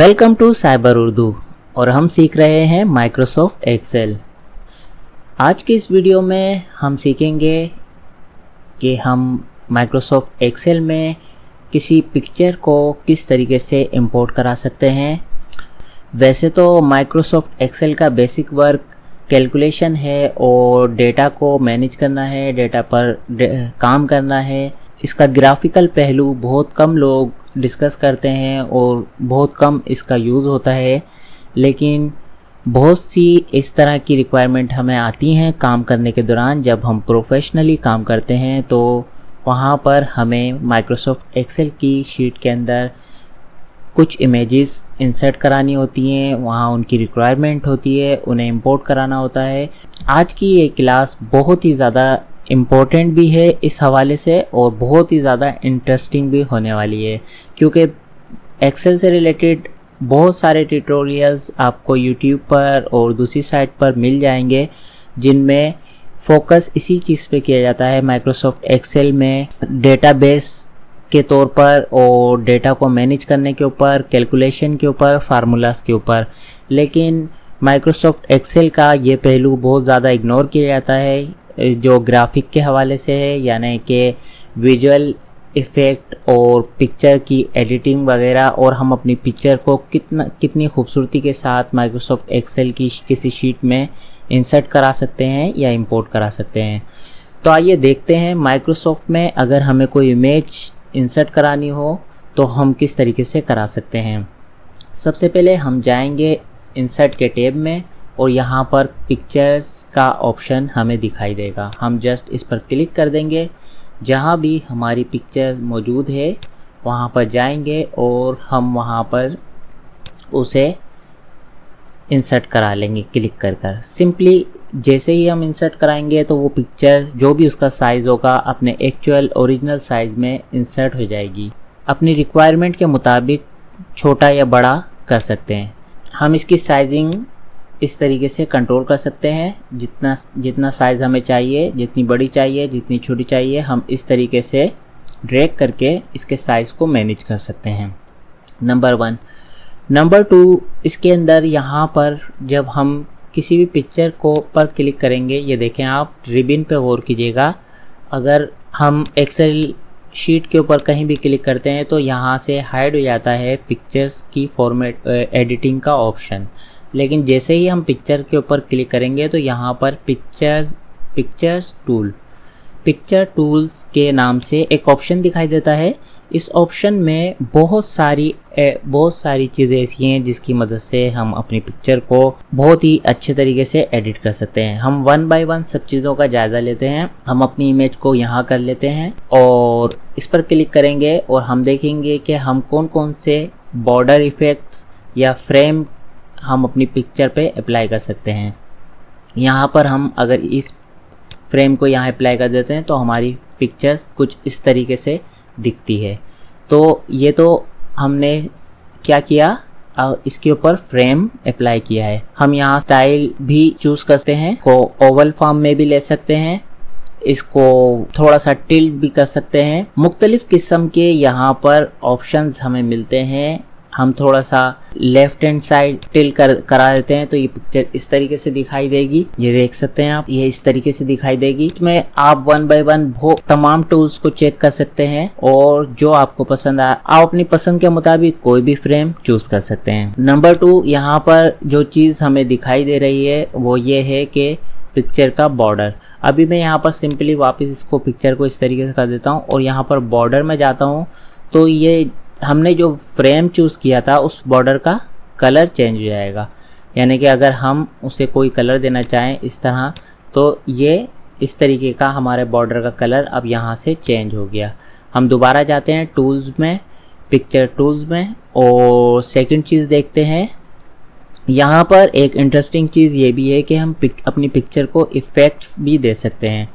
Welcome to cyber Urdu और हम सीख रहे हैं माइक्रोसॉफ्ट एक्सेल। आज की इस वीडियो में हम सीखेंगे कि हम माइक्रोसॉफ्ट एक्सेल में किसी पिक्चर को किस तरीके से इंपोर्ट करा सकते हैं। वैसे तो माइक्रोसॉफ्ट एक्सेल का बेसिक वर्क कैलकुलेशन है और डेटा को मैनेज करना है, डेटा पर काम करना है। इसका ग्राफिकल पहलू बहुत कम लोग डिस्कस करते हैं और बहुत कम इसका यूज़ होता है, लेकिन बहुत सी इस तरह की रिक्वायरमेंट हमें आती हैं काम करने के दौरान। जब हम प्रोफेशनली काम करते हैं तो वहाँ पर हमें माइक्रोसॉफ्ट एक्सेल की शीट के अंदर कुछ इमेजेस इंसर्ट करानी होती हैं, वहाँ उनकी रिक्वायरमेंट होती है, उन्हें इंपोर्ट कराना होता है। आज की ये क्लास बहुत ही ज़्यादा इम्पोर्टेंट भी है इस हवाले से और बहुत ही ज़्यादा इंटरेस्टिंग भी होने वाली है, क्योंकि एक्सेल से रिलेटेड बहुत सारे ट्यूटोरियल्स आपको यूट्यूब पर और दूसरी साइट पर मिल जाएंगे, जिनमें फोकस इसी चीज़ पे किया जाता है माइक्रोसॉफ्ट एक्सेल में डेटाबेस के तौर पर और डेटा को मैनेज करने के ऊपर, कैलकुलेशन के ऊपर, फार्मूलास के ऊपर। लेकिन माइक्रोसॉफ्ट एक्सेल का ये पहलू बहुत ज़्यादा इग्नोर किया जाता है जो ग्राफिक के हवाले से है, यानी कि विजुअल इफ़ेक्ट और पिक्चर की एडिटिंग वगैरह, और हम अपनी पिक्चर को कितनी खूबसूरती के साथ माइक्रोसॉफ्ट एक्सेल की किसी शीट में इंसर्ट करा सकते हैं या इंपोर्ट करा सकते हैं। तो आइए देखते हैं माइक्रोसॉफ्ट में अगर हमें कोई इमेज इंसर्ट करानी हो तो हम किस तरीके से करा सकते हैं। सबसे पहले हम जाएंगे इंसर्ट के टैब में और यहाँ पर पिक्चर्स का ऑप्शन हमें दिखाई देगा। हम जस्ट इस पर क्लिक कर देंगे। जहाँ भी हमारी पिक्चर मौजूद है वहाँ पर जाएंगे और हम वहाँ पर उसे इंसर्ट करा लेंगे क्लिक कर सिंपली। जैसे ही हम इंसर्ट कराएंगे तो वो पिक्चर जो भी उसका साइज़ होगा अपने एक्चुअल ओरिजिनल साइज़ में इंसर्ट हो जाएगी। अपनी रिक्वायरमेंट के मुताबिक छोटा या बड़ा कर सकते हैं। हम इसकी साइजिंग इस तरीके से कंट्रोल कर सकते हैं, जितना साइज़ हमें चाहिए, जितनी बड़ी चाहिए, जितनी छोटी चाहिए, हम इस तरीके से ड्रैग करके इसके साइज़ को मैनेज कर सकते हैं। नंबर 1। नंबर 2, इसके अंदर यहाँ पर जब हम किसी भी पिक्चर को पर क्लिक करेंगे, ये देखें आप रिबन पे गौर कीजिएगा। अगर हम एक्सेल शीट के ऊपर कहीं भी क्लिक करते हैं तो यहाँ से हाइड हो जाता है पिक्चर्स की फॉर्मेट एडिटिंग का ऑप्शन, लेकिन जैसे ही हम पिक्चर के ऊपर क्लिक करेंगे तो यहाँ पर पिक्चर टूल्स के नाम से एक ऑप्शन दिखाई देता है। इस ऑप्शन में बहुत सारी चीज़ें ऐसी हैं जिसकी मदद से हम अपनी पिक्चर को बहुत ही अच्छे तरीके से एडिट कर सकते हैं। हम 1 बाय 1 सब चीज़ों का जायज़ा लेते हैं। हम अपनी इमेज को यहाँ कर लेते हैं और इस पर क्लिक करेंगे और हम देखेंगे कि हम कौन कौन से बॉर्डर इफ़ेक्ट्स या फ्रेम हम अपनी पिक्चर पे अप्लाई कर सकते हैं। यहाँ पर हम अगर इस फ्रेम को यहाँ अप्लाई कर देते हैं तो हमारी पिक्चर्स कुछ इस तरीके से दिखती है। तो ये तो हमने क्या किया, इसके ऊपर फ्रेम अप्लाई किया है। हम यहाँ स्टाइल भी चूज़ करते हैं, को ओवल फॉर्म में भी ले सकते हैं, इसको थोड़ा सा टिल्ट भी कर सकते हैं। मुख्तलिफ किस्म के यहाँ पर ऑप्शंस हमें मिलते हैं। हम थोड़ा सा लेफ्ट हैंड साइड टिल्ट करा देते हैं तो ये पिक्चर इस तरीके से दिखाई देगी। ये देख सकते हैं आप, ये इस तरीके से दिखाई देगी। इसमें आप 1 बाय 1 तमाम टूल्स को चेक कर सकते हैं और जो आपको पसंद आए आप अपनी पसंद के मुताबिक कोई भी फ्रेम चूज कर सकते हैं। नंबर 2, यहाँ पर जो चीज़ हमें दिखाई दे रही है वो ये है कि पिक्चर का बॉर्डर। अभी मैं यहाँ पर सिंपली वापस इसको पिक्चर को इस तरीके से कर देता हूँ और यहाँ पर बॉर्डर में जाता हूँ तो ये हमने जो फ्रेम चूज़ किया था उस बॉर्डर का कलर चेंज हो जाएगा। यानी कि अगर हम उसे कोई कलर देना चाहें इस तरह तो ये इस तरीके का हमारे बॉर्डर का कलर अब यहाँ से चेंज हो गया। हम दोबारा जाते हैं टूल्स में, पिक्चर टूल्स में, और सेकंड चीज़ देखते हैं। यहाँ पर एक इंटरेस्टिंग चीज़ ये भी है कि हम अपनी पिक्चर को इफ़ेक्ट्स भी दे सकते हैं।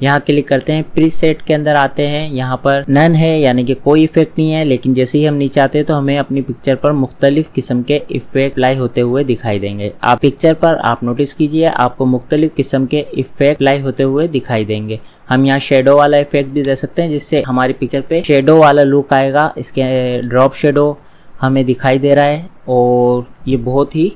यहाँ क्लिक करते हैं, प्रीसेट के अंदर आते हैं। यहाँ पर नन है यानी कि कोई इफेक्ट नहीं है, लेकिन जैसे ही हम नीचे आते हैं तो हमें अपनी पिक्चर पर मुख्तलिफ किस्म के इफेक्ट अप्लाई होते हुए दिखाई देंगे। आप पिक्चर पर आप नोटिस कीजिए, आपको मुख्तलिफ किस्म के इफेक्ट अप्लाई होते हुए दिखाई देंगे। हम यहाँ शेडो वाला इफेक्ट भी दे सकते हैं जिससे हमारी पिक्चर पे शेडो वाला लुक आएगा। इसके ड्रॉप शेडो हमें दिखाई दे रहा है और ये बहुत ही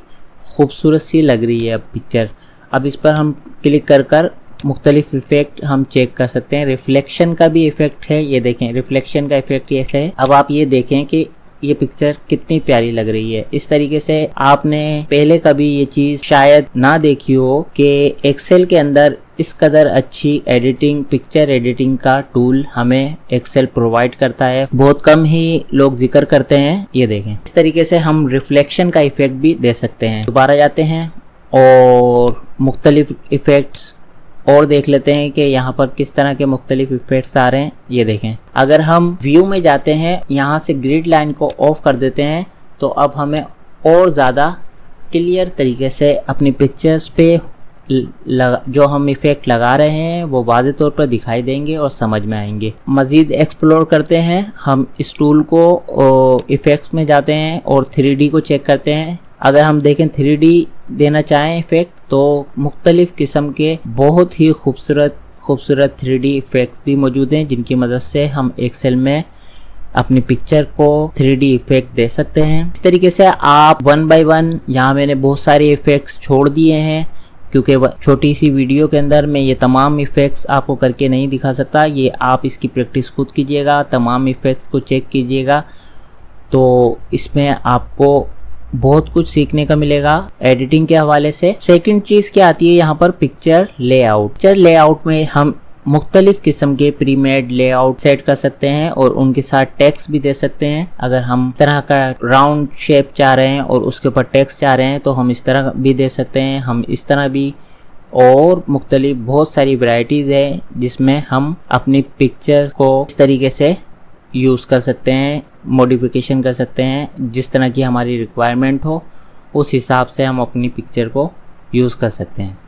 खूबसूरत सी लग रही है अब पिक्चर। अब इस पर हम क्लिक कर कर मुख्तलिफ इफ़ेक्ट हम चेक कर सकते हैं। रिफ्लेक्शन का भी इफ़ेक्ट है, ये देखें रिफ्लेक्शन का इफ़ेक्ट ऐसे है। अब आप ये देखें कि ये पिक्चर कितनी प्यारी लग रही है। इस तरीके से आपने पहले कभी ये चीज़ शायद ना देखी हो कि एक्सेल के अंदर इस कदर अच्छी एडिटिंग, पिक्चर एडिटिंग का टूल हमें एक्सेल प्रोवाइड करता है। बहुत कम ही लोग जिक्र करते हैं। ये देखें इस तरीके से हम रिफ्लेक्शन का इफ़ेक्ट भी दे सकते हैं। दोबारा जाते हैं और मुख्तलिफ इफ़ेक्ट्स और देख लेते हैं कि यहाँ पर किस तरह के मुख्तलिफ इफेक्ट्स आ रहे हैं। ये देखें, अगर हम व्यू में जाते हैं, यहाँ से ग्रिड लाइन को ऑफ कर देते हैं तो अब हमें और ज़्यादा क्लियर तरीके से अपनी पिक्चर्स पे जो हम इफ़ेक्ट लगा रहे हैं वो वाज़े तौर पर दिखाई देंगे और समझ में आएंगे। मज़ीद एक्सप्लोर करते हैं, हम इस टूल को इफ़ेक्ट्स में जाते हैं और 3D को चेक करते हैं। अगर हम देखें 3D देना चाहें इफ़ेक्ट तो मुख्तलिफ़ किस्म के बहुत ही खूबसूरत 3D इफ़ेक्ट्स भी मौजूद हैं जिनकी मदद से हम एक्सेल में अपनी पिक्चर को 3D इफ़ेक्ट दे सकते हैं। इस तरीके से आप 1 बाय 1 यहाँ मैंने बहुत सारे इफ़ेक्ट्स छोड़ दिए हैं क्योंकि छोटी सी वीडियो के अंदर मैं ये तमाम इफ़ेक्ट्स आपको करके नहीं दिखा सकता। ये आप इसकी प्रैक्टिस खुद कीजिएगा, तमाम इफ़ेक्ट्स को चेक कीजिएगा तो इसमें आपको बहुत कुछ सीखने का मिलेगा एडिटिंग के हवाले से। सेकंड चीज़ क्या आती है यहाँ पर, पिक्चर लेआउट। पिक्चर लेआउट में हम मुख्तलिफ किस्म के प्रीमेड लेआउट सेट कर सकते हैं और उनके साथ टेक्स्ट भी दे सकते हैं। अगर हम तरह का राउंड शेप चाह रहे हैं और उसके ऊपर टेक्स्ट चाह रहे हैं तो हम इस तरह भी दे सकते हैं, हम इस तरह भी, और मुख्तलिफ बहुत सारी वैरायटीज़ है जिसमें हम अपनी पिक्चर को इस तरीके से यूज़ कर सकते हैं, मॉडिफिकेशन कर सकते हैं। जिस तरह की हमारी रिक्वायरमेंट हो उस हिसाब से हम अपनी पिक्चर को यूज़ कर सकते हैं।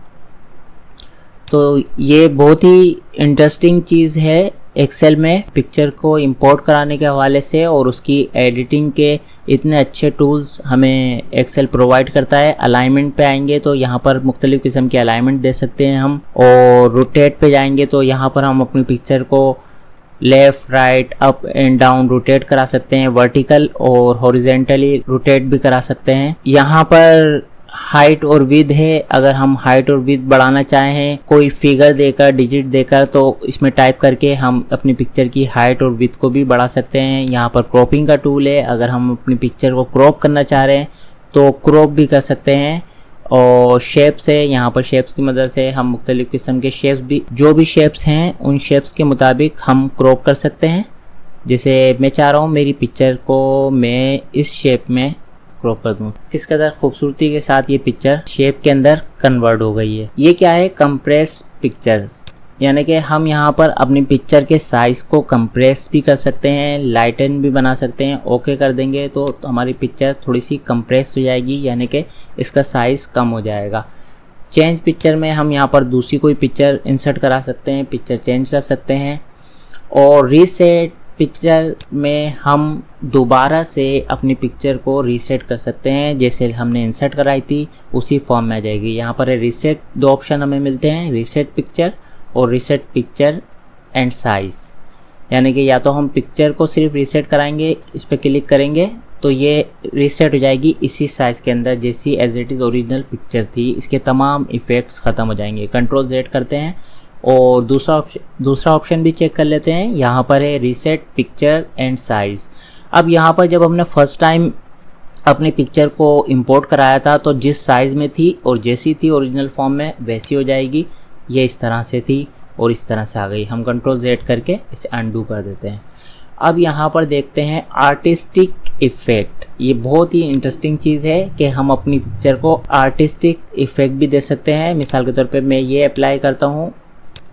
तो ये बहुत ही इंटरेस्टिंग चीज़ है एक्सेल में पिक्चर को इंपोर्ट कराने के हवाले से, और उसकी एडिटिंग के इतने अच्छे टूल्स हमें एक्सेल प्रोवाइड करता है। अलाइनमेंट पे आएंगे तो यहाँ पर मुख्तलिफ किस्म के अलाइनमेंट दे सकते हैं हम, और रोटेट पे जाएंगे तो यहाँ पर हम अपनी पिक्चर को left, right, up and down rotate करा सकते हैं, वर्टिकल और हॉरिजेंटली रोटेट भी करा सकते हैं। यहाँ पर हाइट और विड्थ है, अगर हम हाइट और विड्थ बढ़ाना चाहें कोई फिगर देकर, डिजिट देकर, तो इसमें टाइप करके हम अपनी पिक्चर की हाइट और विड्थ को भी बढ़ा सकते हैं। यहाँ पर क्रॉपिंग का टूल है, अगर हम अपनी पिक्चर को क्रॉप करना चाह रहे हैं तो क्रॉप भी कर सकते हैं। और शेप्स है, यहाँ पर शेप्स की मदद से हम मुख्तलिफ किस्म के शेप्स भी, जो भी शेप्स हैं उन शेप्स के मुताबिक हम क्रॉप कर सकते हैं। जैसे मैं चाह रहा हूँ मेरी पिक्चर को मैं इस शेप में क्रॉप कर दूँ। किस कदर खूबसूरती के साथ ये पिक्चर शेप के अंदर कन्वर्ट हो गई है। ये क्या है, कंप्रेस पिक्चर्स, यानी कि हम यहाँ पर अपनी पिक्चर के साइज़ को कंप्रेस भी कर सकते हैं, लाइटन भी बना सकते हैं। ओके कर देंगे तो हमारी पिक्चर थोड़ी सी कंप्रेस हो जाएगी, यानी कि इसका साइज़ कम हो जाएगा। चेंज पिक्चर में हम यहाँ पर दूसरी कोई पिक्चर इंसर्ट करा सकते हैं, पिक्चर चेंज कर सकते हैं। और रीसेट पिक्चर में हम दोबारा से अपनी पिक्चर को रीसेट कर सकते हैं, जैसे हमने इंसर्ट कराई थी उसी फॉर्म में आ जाएगी। यहाँ पर रीसेट, दो ऑप्शन हमें मिलते हैं, रीसेट पिक्चर और रीसेट पिक्चर एंड साइज़। यानी कि या तो हम पिक्चर को सिर्फ रीसेट कराएंगे, इस पर क्लिक करेंगे तो ये रीसेट हो जाएगी इसी साइज़ के अंदर जैसी as it is original picture थी, इसके तमाम इफ़ेक्ट्स ख़त्म हो जाएंगे। कंट्रोल Z करते हैं और दूसरा ऑप्शन भी चेक कर लेते हैं। यहाँ पर है रीसेट पिक्चर एंड साइज़। अब यहाँ पर जब हमने फर्स्ट टाइम अपनी पिक्चर को इंपोर्ट कराया था तो जिस साइज़ में थी और जैसी थी ओरिजिनल फॉर्म में वैसी हो जाएगी। ये इस तरह से थी और इस तरह से आ गई। हम कंट्रोल Z करके इसे अनडू कर देते हैं। अब यहाँ पर देखते हैं आर्टिस्टिक इफ़ेक्ट। ये बहुत ही इंटरेस्टिंग चीज़ है कि हम अपनी पिक्चर को आर्टिस्टिक इफ़ेक्ट भी दे सकते हैं। मिसाल के तौर पे मैं ये अप्लाई करता हूँ,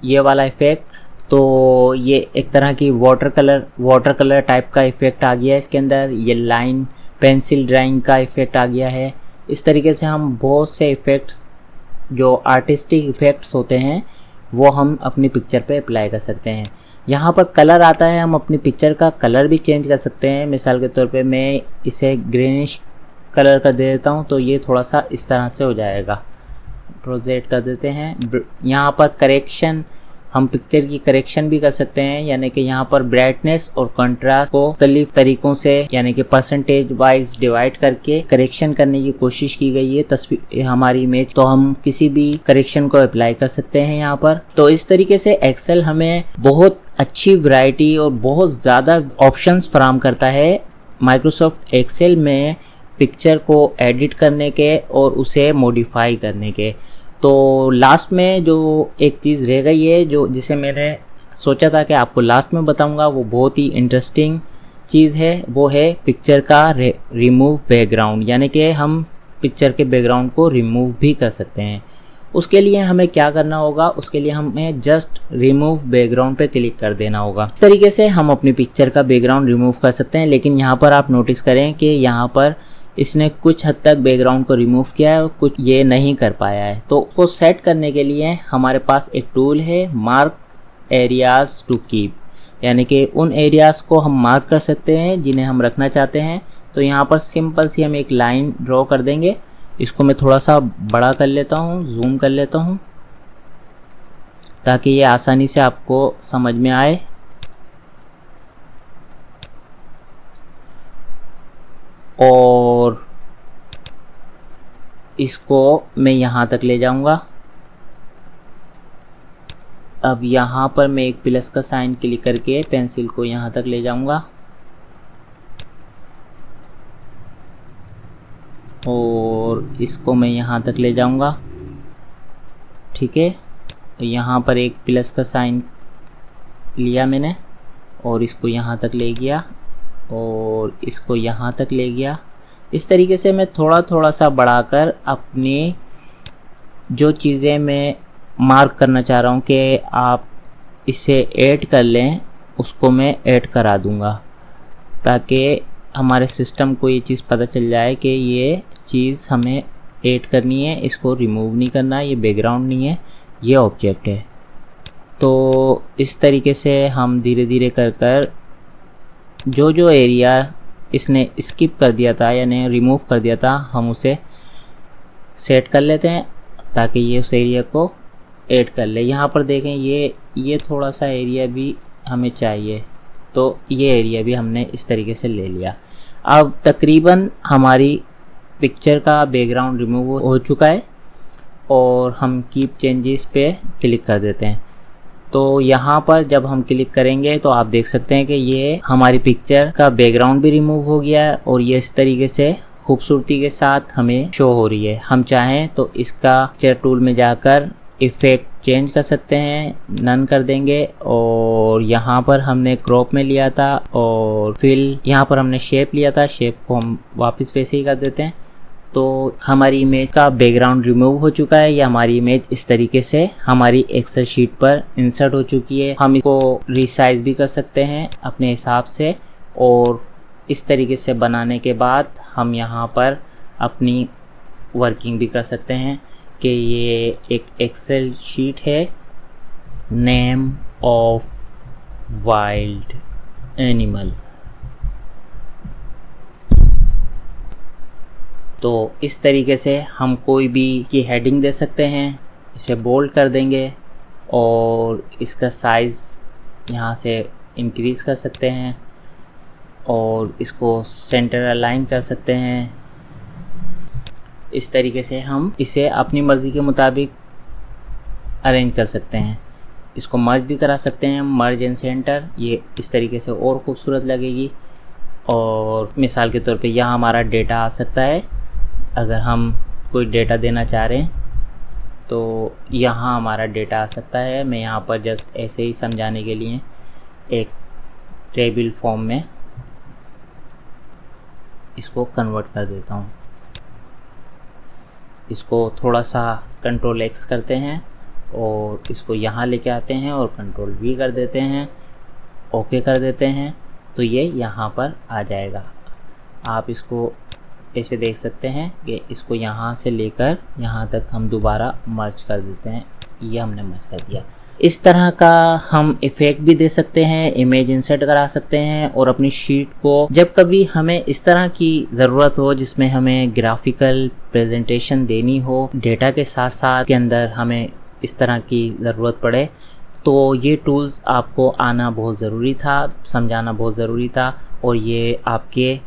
ये वाला इफ़ेक्ट, तो ये एक तरह की वाटर कलर टाइप का इफ़ेक्ट आ गया है इसके अंदर। ये लाइन पेंसिल ड्राइंग का इफ़ेक्ट आ गया है। इस तरीके से हम बहुत से इफ़ेक्ट्स जो आर्टिस्टिक इफ़ेक्ट्स होते हैं वो हम अपनी पिक्चर पे अप्लाई कर सकते हैं। यहाँ पर कलर आता है, हम अपनी पिक्चर का कलर भी चेंज कर सकते हैं। मिसाल के तौर पे मैं इसे ग्रीनिश कलर कर दे देता हूँ तो ये थोड़ा सा इस तरह से हो जाएगा। प्रोजेक्ट कर देते हैं। यहाँ पर करेक्शन हम पिक्चर की करेक्शन भी कर सकते हैं, यानी कि यहाँ पर ब्राइटनेस और कंट्रास्ट को मुख्तलिफ तरीकों से यानी कि परसेंटेज वाइज डिवाइड करके करेक्शन करने की कोशिश की गई है तस्वीर हमारी इमेज। तो हम किसी भी करेक्शन को अप्लाई कर सकते हैं यहाँ पर। तो इस तरीके से एक्सेल हमें बहुत अच्छी वैरायटी और बहुत ज़्यादा ऑप्शंस फराहम करता है माइक्रोसॉफ्ट एक्सेल में पिक्चर को एडिट करने के और उसे मॉडिफाई करने के। तो लास्ट में जो एक चीज़ रह गई है जो जिसे मैंने सोचा था कि आपको लास्ट में बताऊंगा, वो बहुत ही इंटरेस्टिंग चीज़ है, वो है पिक्चर का रिमूव बैकग्राउंड, यानी कि हम पिक्चर के बैकग्राउंड को रिमूव भी कर सकते हैं। उसके लिए हमें क्या करना होगा, उसके लिए हमें जस्ट रिमूव बैकग्राउंड पे क्लिक कर देना होगा। इस तरीके से हम अपनी पिक्चर का बैकग्राउंड रिमूव कर सकते हैं। लेकिन यहाँ पर आप नोटिस करें कि यहाँ पर इसने कुछ हद तक बैकग्राउंड को रिमूव किया है और कुछ ये नहीं कर पाया है। तो उसको सेट करने के लिए हमारे पास एक टूल है मार्क एरियाज टू कीप, यानी कि उन एरियाज को हम मार्क कर सकते हैं जिन्हें हम रखना चाहते हैं। तो यहाँ पर सिंपल सी हम एक लाइन ड्रॉ कर देंगे। इसको मैं थोड़ा सा बड़ा कर लेता हूँ, जूम कर लेता हूँ ताकि ये आसानी से आपको समझ में आए। और इसको मैं यहाँ तक ले जाऊँगा। अब यहाँ पर मैं एक प्लस का साइन क्लिक करके पेंसिल को यहाँ तक ले जाऊँगा और इसको मैं यहाँ तक ले जाऊँगा। ठीक है, यहाँ पर एक प्लस का साइन लिया मैंने और इसको यहाँ तक ले गया और इसको यहाँ तक ले गया। इस तरीके से मैं थोड़ा थोड़ा सा बढ़ाकर अपनी जो चीज़ें मैं मार्क करना चाह रहा हूँ कि आप इसे ऐड कर लें, उसको मैं ऐड करा दूँगा ताकि हमारे सिस्टम को ये चीज़ पता चल जाए कि ये चीज़ हमें ऐड करनी है, इसको रिमूव नहीं करना, ये बैकग्राउंड नहीं है, ये ऑब्जेक्ट है। तो इस तरीके से हम धीरे धीरे कर कर जो एरिया इसने स्किप कर दिया था यानी रिमूव कर दिया था, हम उसे सेट कर लेते हैं ताकि ये उस एरिया को ऐड कर ले। यहाँ पर देखें ये थोड़ा सा एरिया भी हमें चाहिए, तो ये एरिया भी हमने इस तरीके से ले लिया। अब तकरीबन हमारी पिक्चर का बैकग्राउंड रिमूव हो चुका है और हम कीप चेंजेस पे क्लिक कर देते हैं। तो यहाँ पर जब हम क्लिक करेंगे तो आप देख सकते हैं कि ये हमारी पिक्चर का बैकग्राउंड भी रिमूव हो गया है और ये इस तरीके से खूबसूरती के साथ हमें शो हो रही है। हम चाहें तो इसका पिक्चर टूल में जाकर इफ़ेक्ट चेंज कर सकते हैं, नन कर देंगे और यहाँ पर हमने क्रॉप में लिया था और फिल यहाँ पर हमने शेप लिया था, शेप को हम वापस वैसे ही कर देते हैं। तो हमारी इमेज का बैकग्राउंड रिमूव हो चुका है। या हमारी इमेज इस तरीके से हमारी एक्सेल शीट पर इंसर्ट हो चुकी है। हम इसको रिसाइज भी कर सकते हैं अपने हिसाब से और इस तरीके से बनाने के बाद हम यहाँ पर अपनी वर्किंग भी कर सकते हैं कि ये एक एक्सेल शीट है, नेम ऑफ वाइल्ड एनिमल। तो इस तरीके से हम कोई भी की हेडिंग दे सकते हैं, इसे बोल्ड कर देंगे और इसका साइज़ यहाँ से इंक्रीज़ कर सकते हैं और इसको सेंटर अलाइन कर सकते हैं। इस तरीके से हम इसे अपनी मर्ज़ी के मुताबिक अरेंज कर सकते हैं। इसको मर्ज भी करा सकते हैं, मर्ज एंड सेंटर, ये इस तरीके से और खूबसूरत लगेगी। और मिसाल के तौर पे यहाँ हमारा डेटा आ सकता है, अगर हम कोई डेटा देना चाह रहे हैं तो यहाँ हमारा डेटा आ सकता है। मैं यहाँ पर जस्ट ऐसे ही समझाने के लिए एक टेबल फॉर्म में इसको कन्वर्ट कर देता हूँ। इसको थोड़ा सा कंट्रोल एक्स करते हैं और इसको यहाँ लेके आते हैं और कंट्रोल वी कर देते हैं, ओके कर देते हैं, तो ये यहाँ पर आ जाएगा। आप इसको ऐसे देख सकते हैं कि इसको यहाँ से लेकर यहाँ तक हम दोबारा मर्ज कर देते हैं। ये हमने मर्ज कर दिया। इस तरह का हम इफ़ेक्ट भी दे सकते हैं, इमेज इंसर्ट करा सकते हैं और अपनी शीट को जब कभी हमें इस तरह की ज़रूरत हो जिसमें हमें ग्राफिकल प्रेजेंटेशन देनी हो डेटा के साथ साथ के अंदर हमें इस तरह की ज़रूरत पड़े तो ये टूल्स आपको आना बहुत ज़रूरी था, समझाना बहुत ज़रूरी था, और ये आपके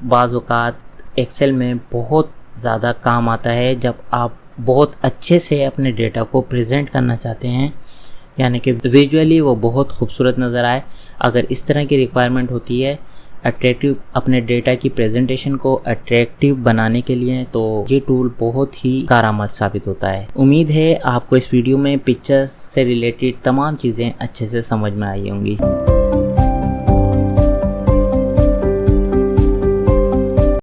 बाज़ औक़ात एक्सेल में बहुत ज़्यादा काम आता है जब आप बहुत अच्छे से अपने डेटा को प्रेजेंट करना चाहते हैं, यानी कि विजुअली वो बहुत खूबसूरत नज़र आए। अगर इस तरह की रिक्वायरमेंट होती है अट्रैक्टिव, अपने डेटा की प्रेजेंटेशन को अट्रैक्टिव बनाने के लिए, तो ये टूल बहुत ही कारआमद साबित होता है। उम्मीद है आपको इस वीडियो में पिक्चर्स से रिलेटेड तमाम चीज़ें अच्छे से समझ में आई होंगी।